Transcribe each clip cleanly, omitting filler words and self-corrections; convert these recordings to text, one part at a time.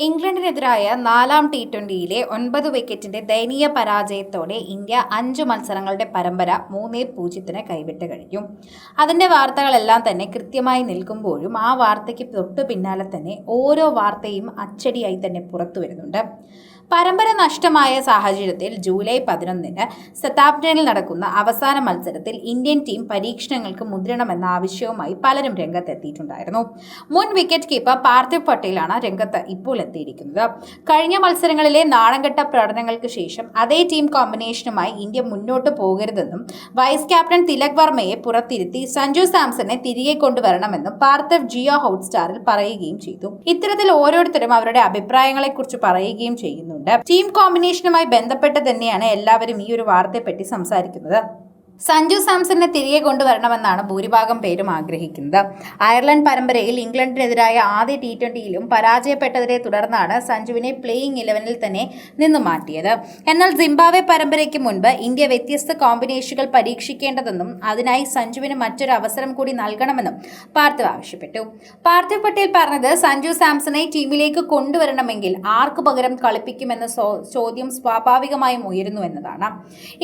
ഇംഗ്ലണ്ടിനെതിരായ 4ാം ടി20യിലെ 9 വിക്കറ്റിന്റെ ദയനീയ പരാജയത്തോടെ ഇന്ത്യ 5 മത്സരങ്ങളുടെ പരമ്പര 3-0 കൈവിട്ട് കഴിഞ്ഞു. അതിന്റെ വാർത്തകളെല്ലാം തന്നെ കൃത്യമായി നിൽക്കുമ്പോഴും ആ വാർത്തയ്ക്ക് തൊട്ടു പിന്നാലെ തന്നെ ഓരോ വാർത്തയും അച്ചടിയായി തന്നെ പുറത്തു വരുന്നുണ്ട്. പരമ്പര നഷ്ടമായ സാഹചര്യത്തിൽ ജൂലൈ 11-ന് സതാംപ്ടണിൽ നടക്കുന്ന അവസാന മത്സരത്തിൽ ഇന്ത്യൻ ടീം പരീക്ഷണങ്ങൾക്ക് മുതിരണമെന്ന ആവശ്യവുമായി പലരും രംഗത്തെത്തിയിട്ടുണ്ടായിരുന്നു. മുൻ വിക്കറ്റ് കീപ്പർ പാർത്ഥിവ് പട്ടേലാണ് രംഗത്ത് ഇപ്പോൾ എത്തിയിരിക്കുന്നത്. കഴിഞ്ഞ മത്സരങ്ങളിലെ നാണംകെട്ട പ്രകടനങ്ങൾക്ക് ശേഷം അതേ ടീം കോമ്പിനേഷനുമായി ഇന്ത്യ മുന്നോട്ട് പോകരുതെന്നും വൈസ് ക്യാപ്റ്റൻ തിലക് വർമ്മയെ പുറത്തിരുത്തി സഞ്ജു സാംസനെ തിരികെ കൊണ്ടുവരണമെന്നും പാർത്ഥിവ് ജിയോ ഹോട്ട്സ്റ്റാറിൽ പറയുകയും ചെയ്തു. ഇത്തരത്തിൽ ഓരോരുത്തരും അവരുടെ അഭിപ്രായങ്ങളെക്കുറിച്ച് പറയുകയും ചെയ്യുന്നുണ്ട്. ടീം കോമ്പിനേഷനുമായി ബന്ധപ്പെട്ട് തന്നെയാണ് എല്ലാവരും ഈ ഒരു വാർത്തയെപ്പറ്റി സംസാരിക്കുന്നത്. സഞ്ജു സാംസനെ തിരികെ കൊണ്ടുവരണമെന്നാണ് ഭൂരിഭാഗം പേരും ആഗ്രഹിക്കുന്നത്. അയർലൻഡ് പരമ്പരയിൽ ഇംഗ്ലണ്ടിനെതിരായ ആദ്യ ടി20യിലും പരാജയപ്പെട്ടതിനെ തുടർന്നാണ് സഞ്ജുവിനെ പ്ലേയിങ് 11-ൽ തന്നെ നിന്നു മാറ്റിയത്. എന്നാൽ സിംബാബ്വെ പരമ്പരയ്ക്ക് മുൻപ് ഇന്ത്യ വ്യത്യസ്ത കോമ്പിനേഷനുകൾ പരീക്ഷിക്കേണ്ടതെന്നും അതിനായി സഞ്ജുവിന് മറ്റൊരു അവസരം കൂടി നൽകണമെന്നും പാർത്ഥിവ് ആവശ്യപ്പെട്ടു. പാർത്ഥിവ് പട്ടേൽ പറഞ്ഞത്, സഞ്ജു സാംസണെ ടീമിലേക്ക് കൊണ്ടുവരണമെങ്കിൽ ആർക്ക് പകരം കളിപ്പിക്കുമെന്ന ചോദ്യം സ്വാഭാവികമായും ഉയരുന്നു എന്നതാണ്.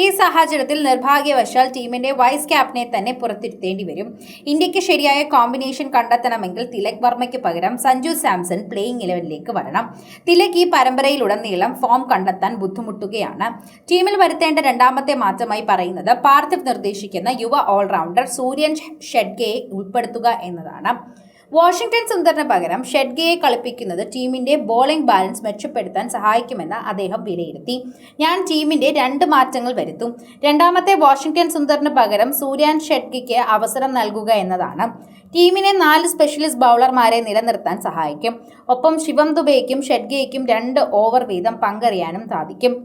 ഈ സാഹചര്യത്തിൽ നിർഭാഗ്യവശാൽ ടീമിന്റെ വൈസ് ക്യാപ്റ്റനെ തന്നെ പുറത്തിരുത്തേണ്ടി വരും. ഇന്ത്യക്ക് ശരിയായ കോമ്പിനേഷൻ കണ്ടെത്തണമെങ്കിൽ തിലക് വർമ്മയ്ക്ക് പകരം സഞ്ജു സാംസൺ പ്ലേയിങ് 11-ലേക്ക് വരണം. തിലക് ഈ പരമ്പരയിലുടനീളം ഫോം കണ്ടെത്താൻ ബുദ്ധിമുട്ടുകയാണ്. ടീമിൽ വരുത്തേണ്ട രണ്ടാമത്തെ മാറ്റമായി പറയുന്നത് പാർത്ഥിവ് നിർദ്ദേശിക്കുന്ന യുവ ഓൾറൗണ്ടർ സൂര്യൻ ഷെഡ്ഗയെ ഉൾപ്പെടുത്തുക എന്നതാണ്. വാഷിംഗ്ടൺ സുന്ദറിന് പകരം ഷെഡ്ഗയെ കളിപ്പിക്കുന്നത് ടീമിന്റെ ബോളിംഗ് ബാലൻസ് മെച്ചപ്പെടുത്താൻ സഹായിക്കുമെന്ന് അദ്ദേഹം വിലയിരുത്തി. ഞാൻ ടീമിന്റെ 2 മാറ്റങ്ങൾ വരുത്തും. രണ്ടാമത്തെ വാഷിംഗ്ടൺ സുന്ദറിന് പകരം സൂര്യൻ ഷെഡ്ഗയ്ക്ക് അവസരം നൽകുക എന്നതാണ്. ടീമിനെ 4 സ്പെഷ്യലിസ്റ്റ് ബൗളർമാരെ നിലനിർത്താൻ സഹായിക്കും. ഒപ്പം ശിവം ദുബെയ്ക്കും ഷെഡ്ഗയ്ക്കും 2 ഓവർ വീതം പങ്കെറിയാനും സാധിക്കും.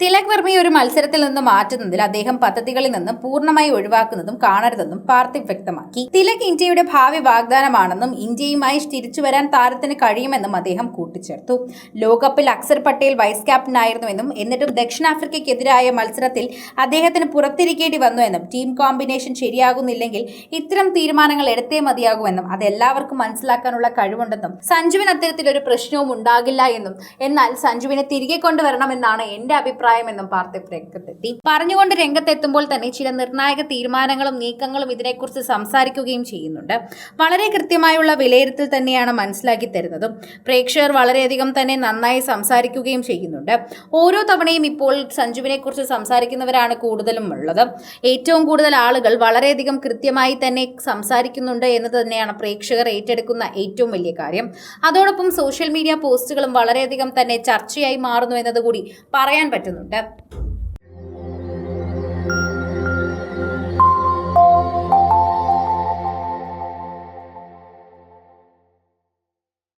തിലക് വർമ്മയെ ഒരു മത്സരത്തിൽ നിന്ന് മാറ്റുന്നതിൽ അദ്ദേഹം പദ്ധതികളിൽ നിന്ന് പൂർണ്ണമായി ഒഴിവാക്കുന്നതും കാണരുതെന്നും പാർത്ഥിവ് വ്യക്തമാക്കി. തിലക് ഇന്ത്യയുടെ ഭാവി വാഗ്ദാനമാണെന്നും ഇന്ത്യയുമായി തിരിച്ചു വരാൻ താരത്തിന് കഴിയുമെന്നും അദ്ദേഹം കൂട്ടിച്ചേർത്തു. ലോകകപ്പിൽ അക്സർ പട്ടേൽ വൈസ് ക്യാപ്റ്റനായിരുന്നുവെന്നും എന്നിട്ടും ദക്ഷിണാഫ്രിക്കയ്ക്കെതിരായ മത്സരത്തിൽ അദ്ദേഹത്തിന് പുറത്തിരിക്കേണ്ടി വന്നുവെന്നും ടീം കോമ്പിനേഷൻ ശരിയാകുന്നില്ലെങ്കിൽ ഇത്തരം തീരുമാനങ്ങൾ എടുത്തേ മതിയാകുമെന്നും അതെല്ലാവർക്കും മനസ്സിലാക്കാനുള്ള കഴിവുണ്ടെന്നും സഞ്ജുവിന് അത്തരത്തിലൊരു പ്രശ്നവും ഉണ്ടാകില്ല എന്നും എന്നാൽ സഞ്ജുവിനെ തിരികെ കൊണ്ടുവരണമെന്നാണ് എന്റെ അഭിപ്രായമെന്നും പാർത്ഥിവ് രംഗത്തെത്തി. പറഞ്ഞുകൊണ്ട് രംഗത്തെത്തുമ്പോൾ തന്നെ ചില നിർണായക തീരുമാനങ്ങളും നീക്കങ്ങളും ഇതിനെക്കുറിച്ച് സംസാരിക്കുകയും ചെയ്യുന്നുണ്ട്. വളരെ കൃത്യമായുള്ള വിലയിരുത്തൽ തന്നെയാണ് മനസ്സിലാക്കി തരുന്നതും. പ്രേക്ഷകർ വളരെയധികം തന്നെ നന്നായി സംസാരിക്കുകയും ചെയ്യുന്നുണ്ട്. ഓരോ തവണയും ഇപ്പോൾ സഞ്ജുവിനെ കുറിച്ച് സംസാരിക്കുന്നവരാണ് കൂടുതലും ഉള്ളത്. ഏറ്റവും കൂടുതൽ ആളുകൾ വളരെയധികം കൃത്യമായി തന്നെ സംസാരിക്കുന്നുണ്ട് എന്ന് തന്നെയാണ് പ്രേക്ഷകർ ഏറ്റെടുക്കുന്ന ഏറ്റവും വലിയ കാര്യം. അതോടൊപ്പം സോഷ്യൽ മീഡിയ പോസ്റ്റുകളും വളരെയധികം തന്നെ ചർച്ചയായി മാറുന്നു എന്നതുകൂടി പറയാൻ പറ്റുന്നുണ്ട്.